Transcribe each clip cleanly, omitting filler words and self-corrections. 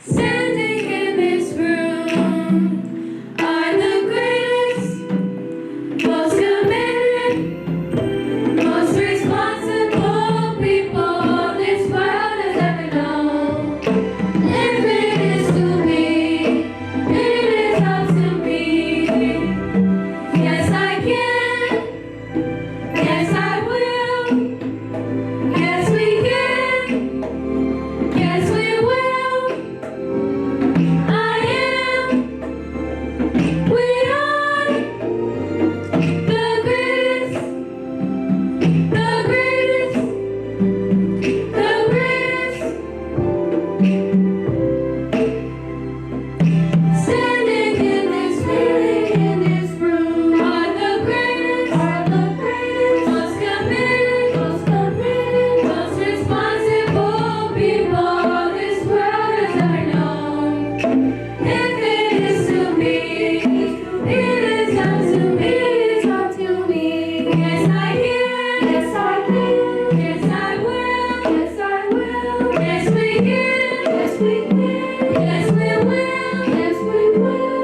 Standing in this room are the greatest, most committed, most responsible people this world has ever known. If it is to be, it is up to me. Yes, I can. Yes, I will. Yes, we can. Yes, we will. I am. We are the greatest. The greatest. The greatest. Standing in this room are the greatest, most committed, most responsible people this world has ever known. If it is to be, it is up to me, it's up to me. Yes, I can, yes, I can, yes, I will, yes, I will. Yes, we can, yes, we can, yes, we will, yes, we will.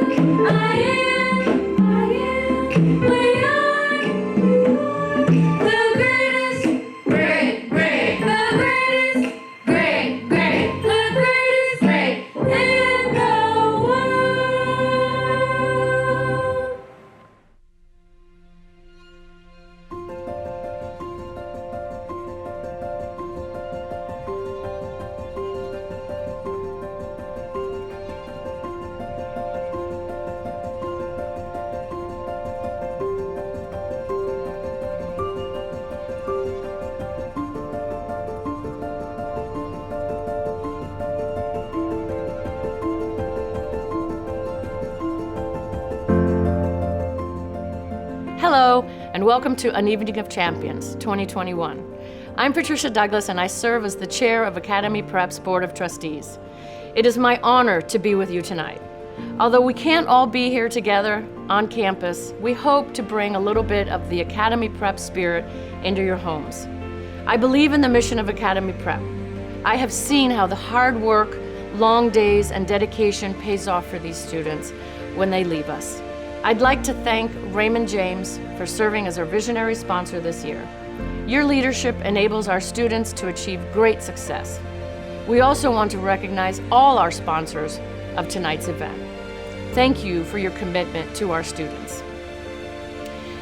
I am, we are the greatest, great, great, the greatest, great, great, the greatest, great in the world. Hello, and welcome to An Evening of Champions 2021. I'm Patricia Douglas, and I serve as the chair of Academy Prep's Board of Trustees. It is my honor to be with you tonight. Although we can't all be here together on campus, we hope to bring a little bit of the Academy Prep spirit into your homes. I believe in the mission of Academy Prep. I have seen how the hard work, long days, and dedication pays off for these students when they leave us. I'd like to thank Raymond James for serving as our visionary sponsor this year. Your leadership enables our students to achieve great success. We also want to recognize all our sponsors of tonight's event. Thank you for your commitment to our students.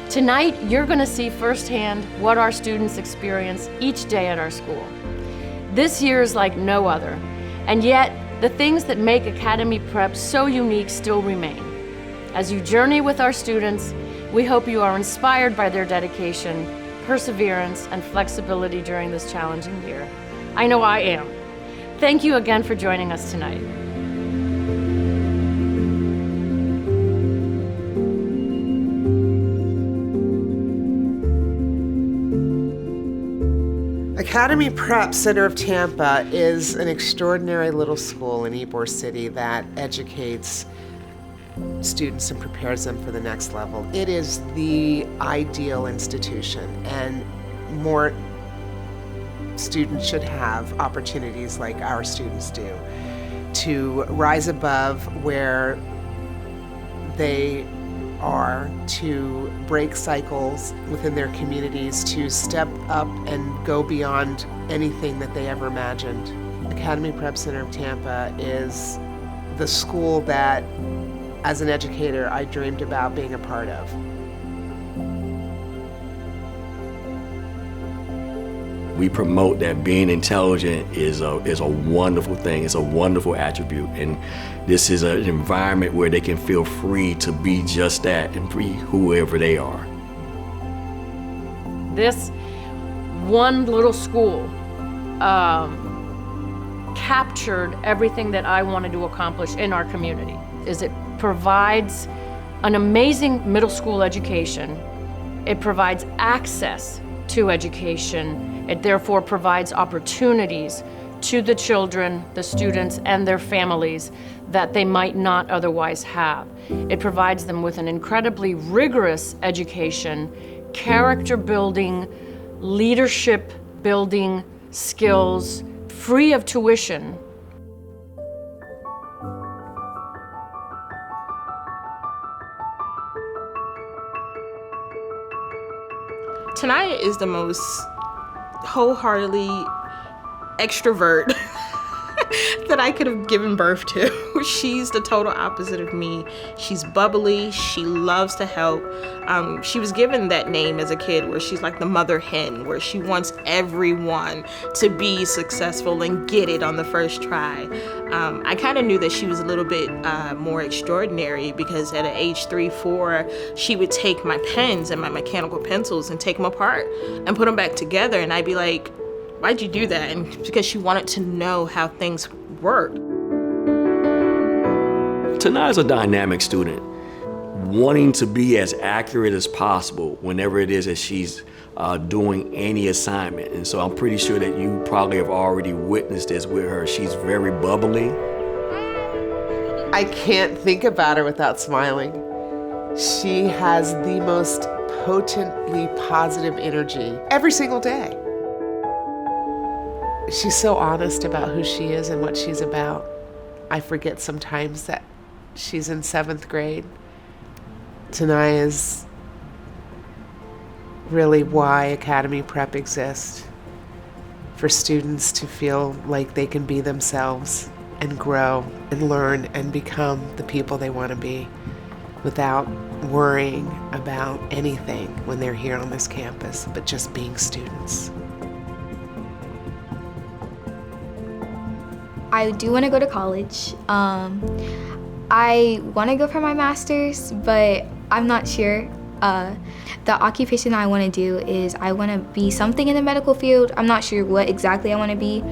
Tonight, you're going to see firsthand what our students experience each day at our school. This year is like no other, and yet the things that make Academy Prep so unique still remain. As you journey with our students, we hope you are inspired by their dedication, perseverance, and flexibility during this challenging year. I know I am. Thank you again for joining us tonight. Academy Prep Center of Tampa is an extraordinary little school in Ybor City that educates students and prepares them for the next level. It is the ideal institution, and more students should have opportunities like our students do to rise above where they are, to break cycles within their communities, to step up and go beyond anything that they ever imagined. Academy Prep Center of Tampa is the school that, as an educator, I dreamed about being a part of. We promote that being intelligent is a wonderful thing. It's a wonderful attribute, and this is an environment where they can feel free to be just that and be whoever they are. This one little school captured everything that I wanted to accomplish in our community. It provides an amazing middle school education. It provides access to education. It therefore provides opportunities to the children, the students, and their families that they might not otherwise have. It provides them with an incredibly rigorous education, character building, leadership building skills, free of tuition. Tanaya is the most wholeheartedly extrovert that I could have given birth to. She's the total opposite of me. She's bubbly. She loves to help. She was given that name as a kid where she's like the mother hen, where she wants everyone to be successful and get it on the first try. I kind of knew that she was a little bit more extraordinary because at age 3, 4, she would take my pens and my mechanical pencils and take them apart and put them back together. And I'd be like, why'd you do that? And because she wanted to know how things worked. Tanaya's a dynamic student, wanting to be as accurate as possible whenever it is that she's doing any assignment. And so I'm pretty sure that you probably have already witnessed this with her. She's very bubbly. I can't think about her without smiling. She has the most potently positive energy every single day. She's so honest about who she is and what she's about. I forget sometimes that she's in 7th grade. Tanaya is really why Academy Prep exists, for students to feel like they can be themselves and grow and learn and become the people they want to be without worrying about anything when they're here on this campus, but just being students. I do want to go to college. I want to go for my master's, but I'm not sure. The occupation I want to do is I want to be something in the medical field. I'm not sure what exactly I want to be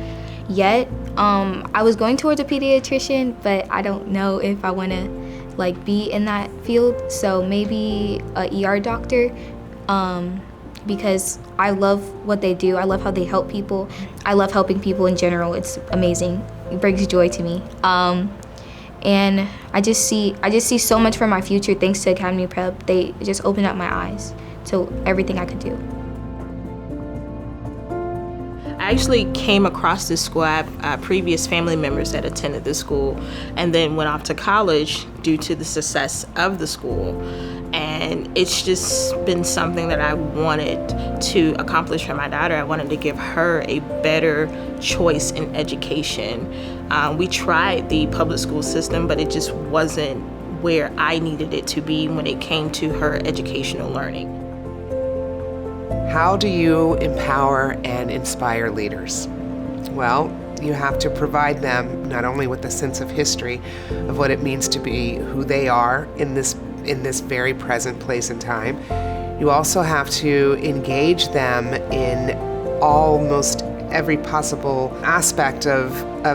yet. I was going towards a pediatrician, but I don't know if I want to be in that field. So maybe a ER doctor, because I love what they do. I love how they help people. I love helping people in general. It's amazing. It brings joy to me. And I just see so much for my future thanks to Academy Prep. They just opened up my eyes to everything I could do. I actually came across this school. I have previous family members that attended this school and then went off to college due to the success of the school. And it's just been something that I wanted to accomplish for my daughter. I wanted to give her a better choice in education. We tried the public school system, but it just wasn't where I needed it to be when it came to her educational learning. How do you empower and inspire leaders? Well, you have to provide them not only with a sense of history of what it means to be who they are in this very present place and time. You also have to engage them in almost every possible aspect of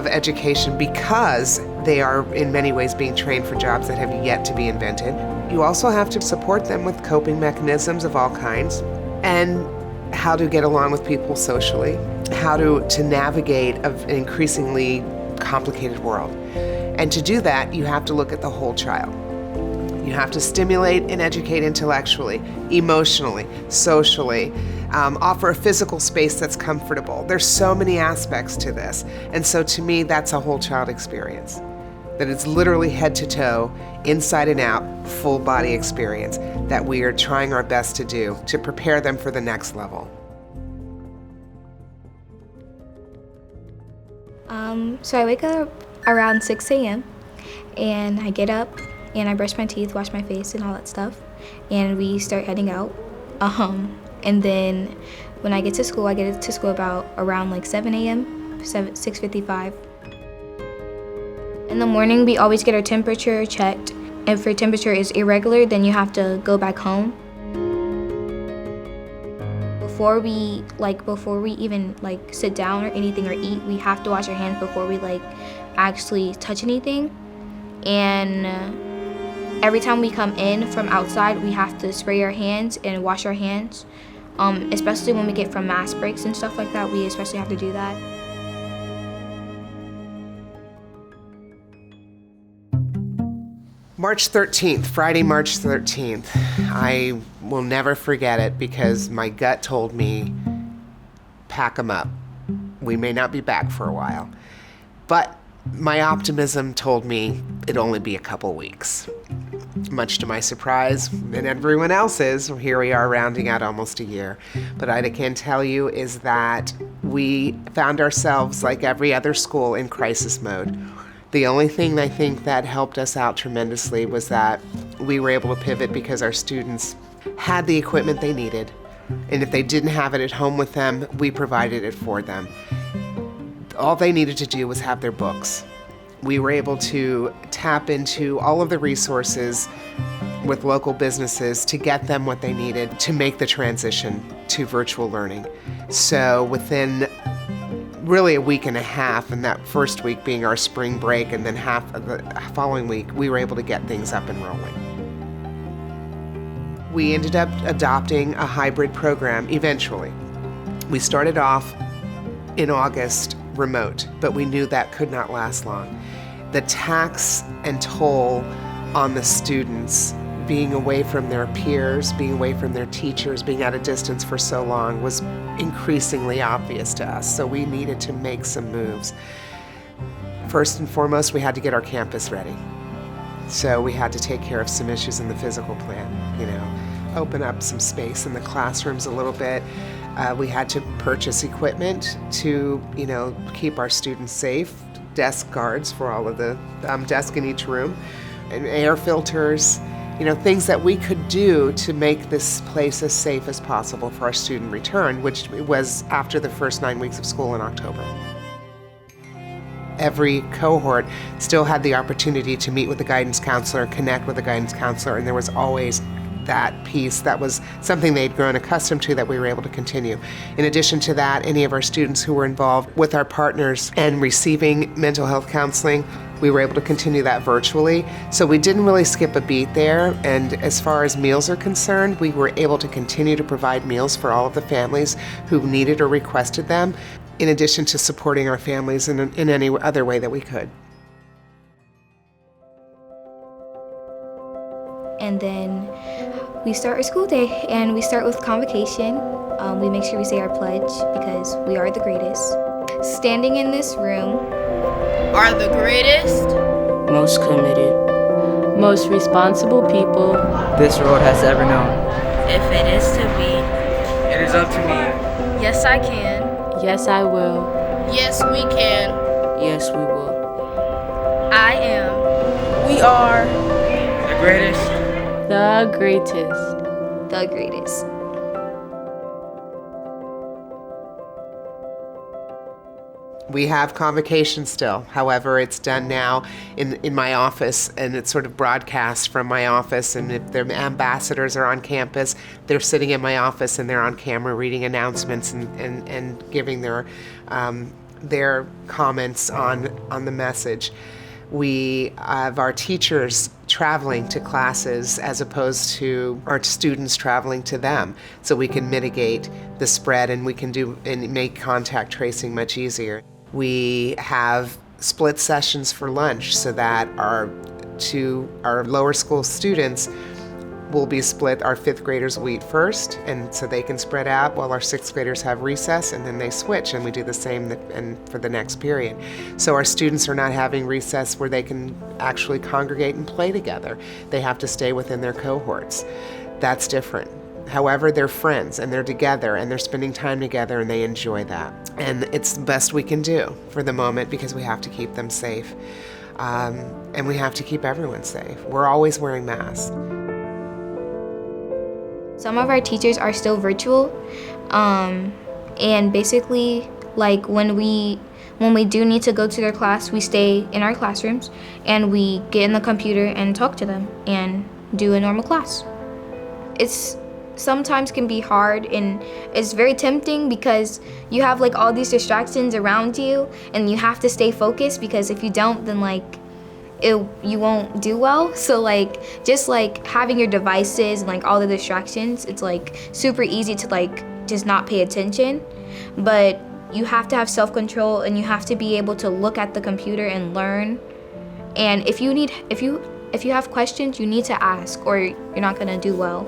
education because they are in many ways being trained for jobs that have yet to be invented. You also have to support them with coping mechanisms of all kinds and how to get along with people socially, how to navigate an increasingly complicated world. And to do that, you have to look at the whole child. You have to stimulate and educate intellectually, emotionally, socially, offer a physical space that's comfortable. There's so many aspects to this. And so to me, that's a whole child experience. That it's literally head to toe, inside and out, full body experience that we are trying our best to do to prepare them for the next level. So I wake up around 6 a.m. and I get up and I brush my teeth, wash my face and all that stuff. And we start heading out. And then when I get to school, I get to school around 7 a.m., 6:55. In the morning, we always get our temperature checked. If your temperature is irregular, then you have to go back home. Before we even sit down or anything or eat, we have to wash our hands before we actually touch anything. And every time we come in from outside, we have to spray our hands and wash our hands. Especially when we get from mass breaks and stuff like that, we especially have to do that. March 13th, Friday, March 13th. I will never forget it because my gut told me, pack them up. We may not be back for a while. But my optimism told me it'd only be a couple weeks. much to my surprise and everyone else's, here we are rounding out almost a year. But I can tell you is that we found ourselves, like every other school, in crisis mode. The only thing I think that helped us out tremendously was that we were able to pivot because our students had the equipment they needed. And if they didn't have it at home with them, we provided it for them. All they needed to do was have their books. We were able to tap into all of the resources with local businesses to get them what they needed to make the transition to virtual learning. So within really a week and a half, and that first week being our spring break, and then half of the following week, we were able to get things up and rolling. We ended up adopting a hybrid program eventually. We started off in August remote, but we knew that could not last long. The tax and toll on the students being away from their peers, being away from their teachers, being at a distance for so long was increasingly obvious to us, so we needed to make some moves. First and foremost, we had to get our campus ready. So we had to take care of some issues in the physical plan, open up some space in the classrooms a little bit. We had to purchase equipment to, keep our students safe, desk guards for all of the desks in each room, and air filters, things that we could do to make this place as safe as possible for our student return, which was after the first 9 weeks of school in October. Every cohort still had the opportunity to meet with the guidance counselor, connect with the guidance counselor, and there was always that piece that was something they'd grown accustomed to that we were able to continue. In addition to that, any of our students who were involved with our partners and receiving mental health counseling, we were able to continue that virtually. So we didn't really skip a beat there. And as far as meals are concerned, we were able to continue to provide meals for all of the families who needed or requested them, in addition to supporting our families in any other way that we could. And then we start our school day, and we start with convocation. We make sure we say our pledge because we are the greatest. Standing in this room are the greatest, most committed, most responsible people this world has ever known. If it is to be, It is up to me. yes I can, Yes, I will. yes we can, Yes, we will. I am, We are the greatest. The greatest. the greatest. We have convocation still. However, it's done now in my office, and it's sort of broadcast from my office. And if their ambassadors are on campus, they're sitting in my office and they're on camera reading announcements and giving their comments on the message. We have our teachers traveling to classes as opposed to our students traveling to them, so we can mitigate the spread and we can make contact tracing much easier. We have split sessions for lunch so that our lower school students will be split. Our 5th graders will eat first, and so they can spread out while our 6th graders have recess, and then they switch, and we do the same for the next period. So our students are not having recess where they can actually congregate and play together. They have to stay within their cohorts. That's different. However, they're friends and they're together and they're spending time together and they enjoy that. And it's the best we can do for the moment because we have to keep them safe. And we have to keep everyone safe. We're always wearing masks. Some of our teachers are still virtual, and basically, like when we do need to go to their class, we stay in our classrooms and we get in the computer and talk to them and do a normal class. It's sometimes can be hard and it's very tempting because you have like all these distractions around you and you have to stay focused, because if you don't, then you won't do well. So just having your devices and like all the distractions, it's like super easy to just not pay attention. But you have to have self-control and you have to be able to look at the computer and learn. And if you have questions, you need to ask or you're not gonna do well.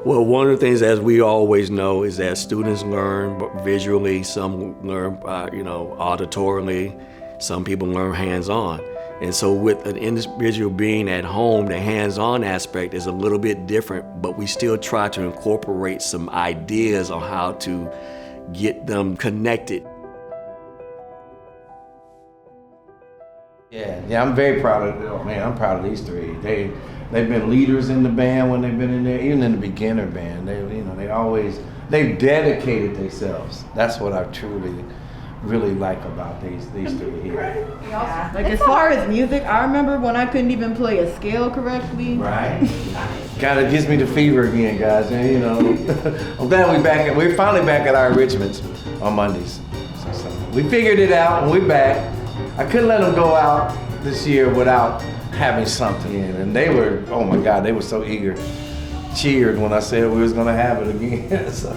Well, one of the things, as we always know, is that students learn visually, some learn auditorily, some people learn hands-on. And so with an individual being at home, the hands-on aspect is a little bit different, but we still try to incorporate some ideas on how to get them connected. Yeah, I'm very proud of them. Man, I'm proud of these three. They've been leaders in the band when they've been in there, even in the beginner band. They've dedicated themselves. That's what I truly really like about these three here. Like as far as music, I remember when I couldn't even play a scale correctly. Right. Kind of gives me the fever again, guys. And you know, I'm glad we're finally back at our enrichments on Mondays. So we figured it out and we're back. I couldn't let them go out this year without having something in. And they were, oh my God, they were so eager. Cheered when I said we was gonna have it again. So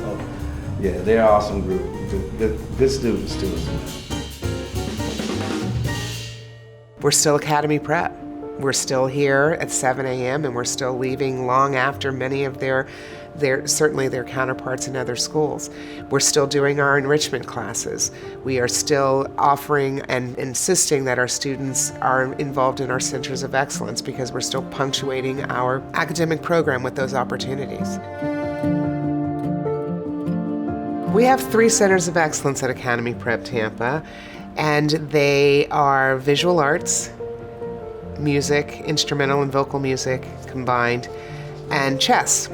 yeah, they're an awesome group. Good students too. We're still Academy Prep. We're still here at 7 a.m. and we're still leaving long after many of certainly their counterparts in other schools. We're still doing our enrichment classes. We are still offering and insisting that our students are involved in our centers of excellence because we're still punctuating our academic program with those opportunities. We have 3 centers of excellence at Academy Prep Tampa, and they are visual arts, music, instrumental and vocal music combined, and chess.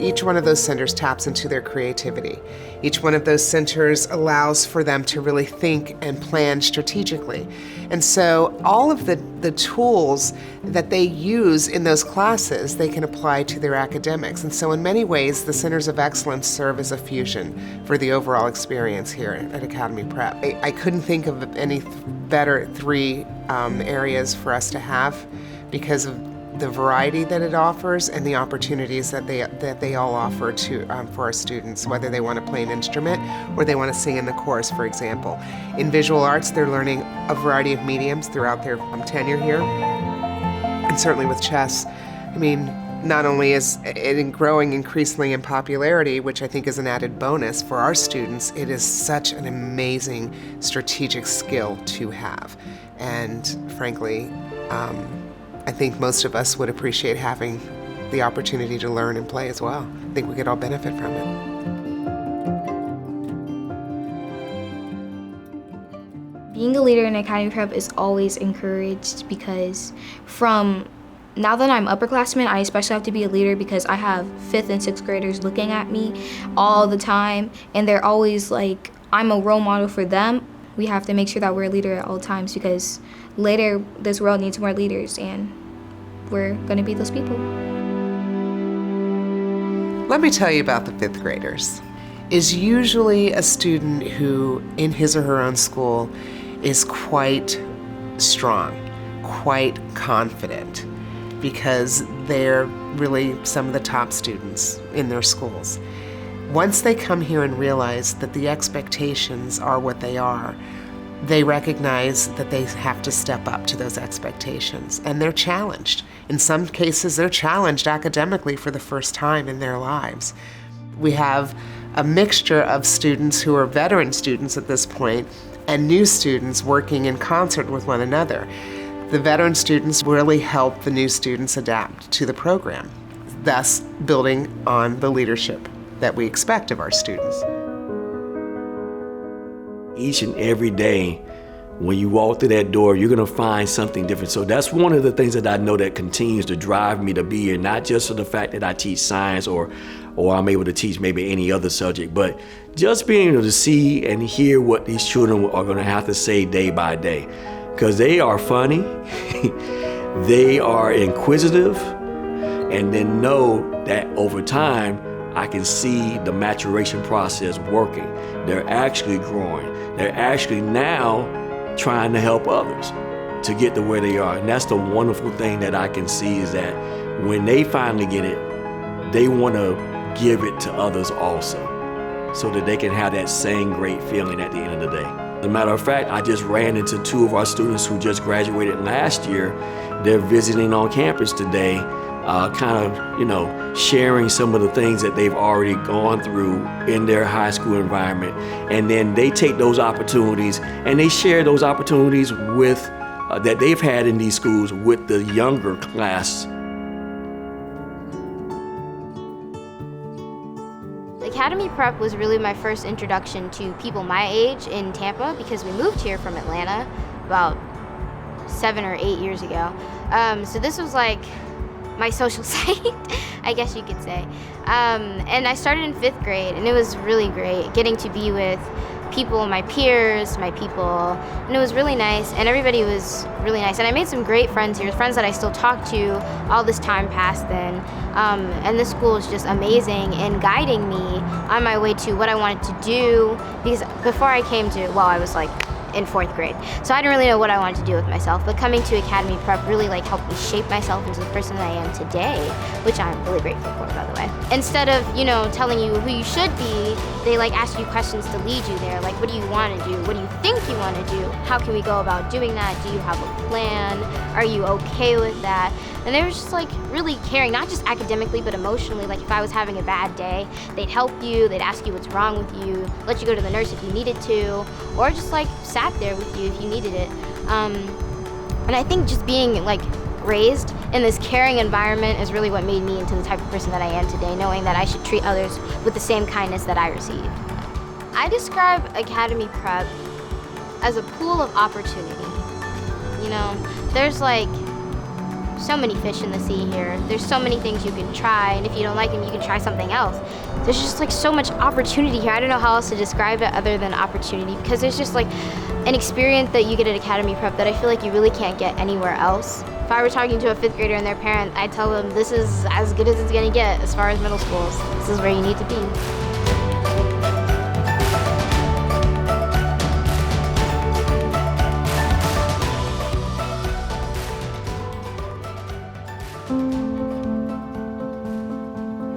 Each one of those centers taps into their creativity. Each one of those centers allows for them to really think and plan strategically. And so all of the tools that they use in those classes, they can apply to their academics. And so in many ways, the centers of excellence serve as a fusion for the overall experience here at Academy Prep. I couldn't think of any better 3 areas for us to have because of the variety that it offers and the opportunities that they all offer to for our students, whether they want to play an instrument or they want to sing in the chorus, for example. In visual arts, they're learning a variety of mediums throughout their tenure here. And certainly with chess, I mean, not only is it growing increasingly in popularity, which I think is an added bonus for our students, it is such an amazing strategic skill to have. And frankly, I think most of us would appreciate having the opportunity to learn and play as well. I think we could all benefit from it. Being a leader in Academy Prep is always encouraged because now that I'm upperclassmen, I especially have to be a leader because I have 5th and 6th graders looking at me all the time, and they're always like, I'm a role model for them. We have to make sure that we're a leader at all times because later this world needs more leaders and we're going to be those people. Let me tell you about the 5th graders. Is usually a student who in his or her own school is quite strong, quite confident, because they're really some of the top students in their schools. Once they come here and realize that the expectations are what they are, they recognize that they have to step up to those expectations, and they're challenged. In some cases, they're challenged academically for the first time in their lives. We have a mixture of students who are veteran students at this point and new students working in concert with one another. The veteran students really help the new students adapt to the program, thus building on the leadership that we expect of our students. Each and every day, when you walk through that door, you're gonna find something different. So that's one of the things that I know that continues to drive me to be here, not just for the fact that I teach science or I'm able to teach maybe any other subject, but just being able to see and hear what these children are gonna have to say day by day. Because they are funny, they are inquisitive, and then know that over time, I can see the maturation process working. They're actually growing. They're actually now trying to help others to get to where they are. And that's the wonderful thing that I can see is that when they finally get it, they want to give it to others also so that they can have that same great feeling at the end of the day. As a matter of fact, I just ran into 2 of our students who just graduated last year. They're visiting on campus today, sharing some of the things that they've already gone through in their high school environment. And then they take those opportunities and they share those opportunities with that they've had in these schools with the younger class. Academy Prep was really my first introduction to people my age in Tampa because we moved here from Atlanta about 7 or 8 years ago. So this was like my social site, I guess you could say. And I started in 5th grade, and it was really great getting to be with people, my peers, my people, and it was really nice, and everybody was really nice. And I made some great friends here, friends that I still talk to all this time past then. And this school is just amazing in guiding me on my way to what I wanted to do, because before I came to, well, I was like in 4th grade. So I didn't really know what I wanted to do with myself, but coming to Academy Prep really like helped me shape myself into the person that I am today, which I'm really grateful for, by the way. Instead of, telling you who you should be, they like ask you questions to lead you there. Like, what do you want to do? What do you think you want to do? How can we go about doing that? Do you have a plan? Are you okay with that? And they were just like really caring, not just academically, but emotionally. Like if I was having a bad day, they'd help you, they'd ask you what's wrong with you, let you go to the nurse if you needed to, or just like sat there with you if you needed it. And I think just being like raised in this caring environment is really what made me into the type of person that I am today, knowing that I should treat others with the same kindness that I received. I describe Academy Prep as a pool of opportunity. There's like so many fish in the sea here. There's so many things you can try, and if you don't like them, you can try something else. There's just like so much opportunity here. I don't know how else to describe it other than opportunity, because there's just like an experience that you get at Academy Prep that I feel like you really can't get anywhere else. If I were talking to a 5th grader and their parent, I'd tell them this is as good as it's gonna get as far as middle schools. This is where you need to be.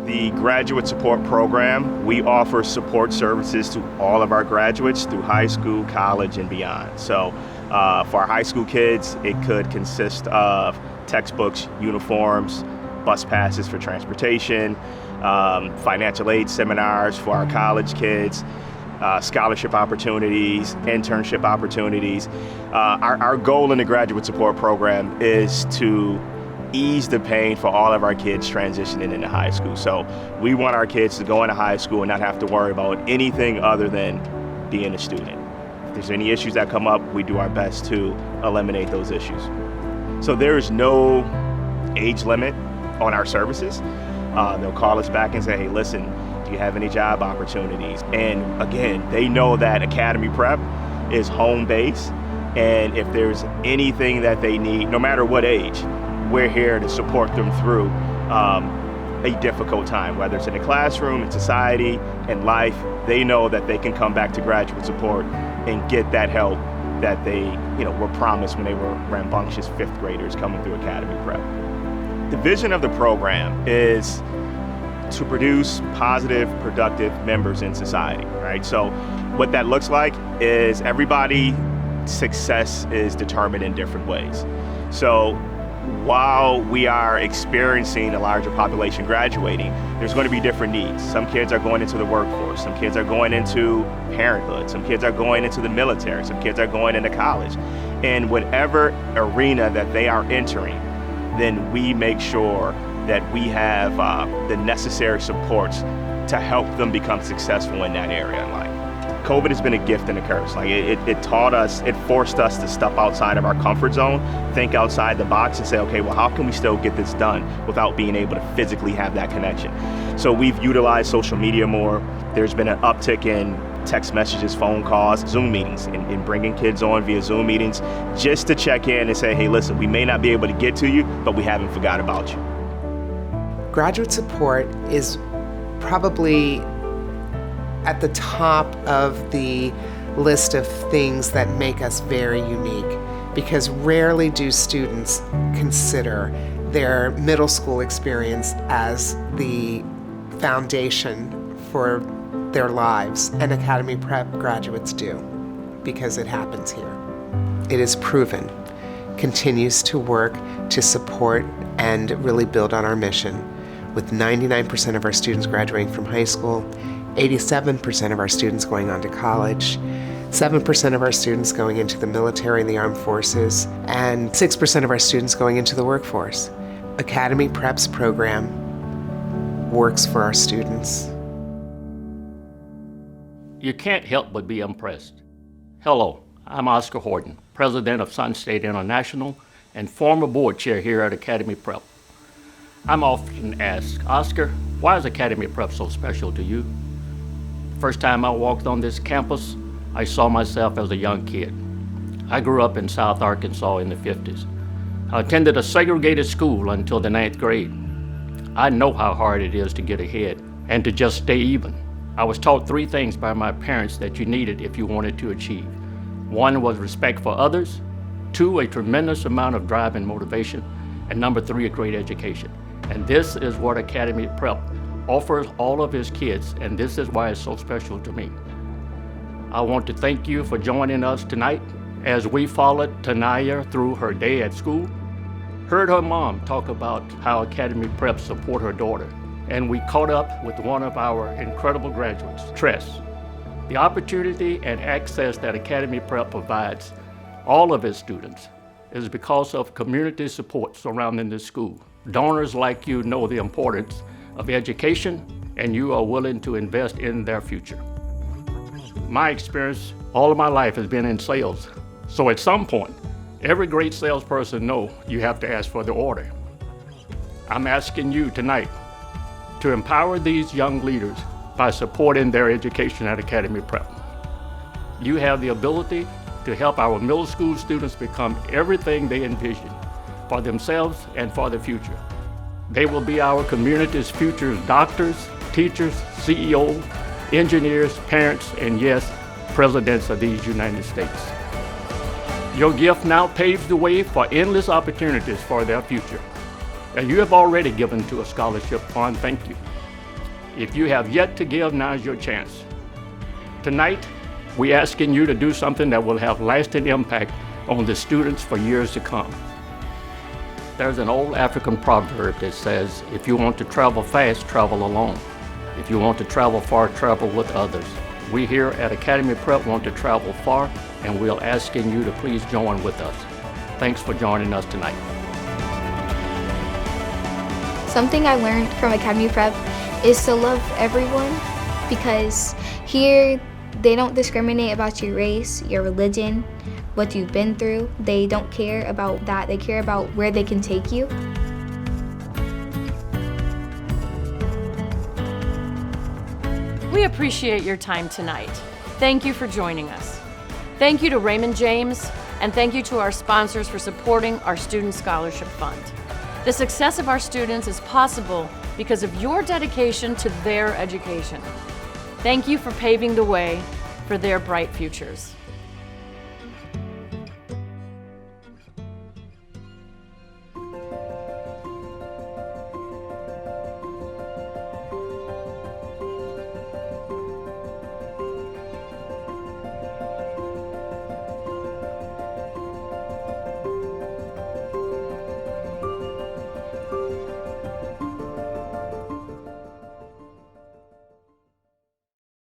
The Graduate Support Program, we offer support services to all of our graduates through high school, college, and beyond. So for our high school kids, it could consist of textbooks, uniforms, bus passes for transportation, financial aid seminars for our college kids, scholarship opportunities, internship opportunities. Our goal in the Graduate Support Program is to ease the pain for all of our kids transitioning into high school. So we want our kids to go into high school and not have to worry about anything other than being a student. If there's any issues that come up, we do our best to eliminate those issues. So there is no age limit on our services. They'll call us back and say, hey, listen, do you have any job opportunities? And again, they know that Academy Prep is home base, and if there's anything that they need, no matter what age, we're here to support them through a difficult time, whether it's in the classroom, in society, in life. They know that they can come back to graduate support and get that help that they were promised when they were rambunctious 5th graders coming through Academy Prep. The vision of the program is to produce positive, productive members in society, right? So what that looks like is everybody's success is determined in different ways. So while we are experiencing a larger population graduating, there's going to be different needs. Some kids are going into the workforce, some kids are going into parenthood, some kids are going into the military, some kids are going into college. And whatever arena that they are entering, then we make sure that we have the necessary supports to help them become successful in that area in life. COVID has been a gift and a curse. Like it taught us, it forced us to step outside of our comfort zone, think outside the box and say, okay, well, how can we still get this done without being able to physically have that connection? So we've utilized social media more. There's been an uptick in text messages, phone calls, Zoom meetings, and bringing kids on via Zoom meetings just to check in and say, hey, listen, we may not be able to get to you, but we haven't forgot about you. Graduate support is probably at the top of the list of things that make us very unique, because rarely do students consider their middle school experience as the foundation for their lives, and Academy Prep graduates do, because it happens here. It is proven, continues to work to support and really build on our mission, with 99% of our students graduating from high school, 87% of our students going on to college, 7% of our students going into the military and the armed forces, and 6% of our students going into the workforce. Academy Prep's program works for our students. You can't help but be impressed. Hello, I'm Oscar Horton, president of Sun State International and former board chair here at Academy Prep. I'm often asked, Oscar, why is Academy Prep so special to you? The first time I walked on this campus, I saw myself as a young kid. I grew up in South Arkansas in the 50s. I attended a segregated school until the 9th grade. I know how hard it is to get ahead and to just stay even. I was taught 3 things by my parents that you needed if you wanted to achieve. 1 was respect for others, 2, a tremendous amount of drive and motivation, and number 3, a great education. And this is what Academy Prep offers all of his kids, and this is why it's so special to me. I want to thank you for joining us tonight as we followed Tanaya through her day at school, heard her mom talk about how Academy Prep support her daughter, and we caught up with one of our incredible graduates, Tress. The opportunity and access that Academy Prep provides all of its students is because of community support surrounding this school. Donors like you know the importance of education, and you are willing to invest in their future. My experience all of my life has been in sales, so at some point, every great salesperson knows you have to ask for the order. I'm asking you tonight to empower these young leaders by supporting their education at Academy Prep. You have the ability to help our middle school students become everything they envision for themselves and for the future. They will be our community's future doctors, teachers, CEOs, engineers, parents, and yes, presidents of these United States. Your gift now paves the way for endless opportunities for their future. And you have already given to a scholarship fund, thank you. If you have yet to give, now is your chance. Tonight, we're asking you to do something that will have lasting impact on the students for years to come. There's an old African proverb that says, if you want to travel fast, travel alone. If you want to travel far, travel with others. We here at Academy Prep want to travel far, and we're asking you to please join with us. Thanks for joining us tonight. Something I learned from Academy Prep is to love everyone, because here they don't discriminate about your race, your religion, what you've been through. They don't care about that. They care about where they can take you. We appreciate your time tonight. Thank you for joining us. Thank you to Raymond James, and thank you to our sponsors for supporting our Student Scholarship Fund. The success of our students is possible because of your dedication to their education. Thank you for paving the way for their bright futures.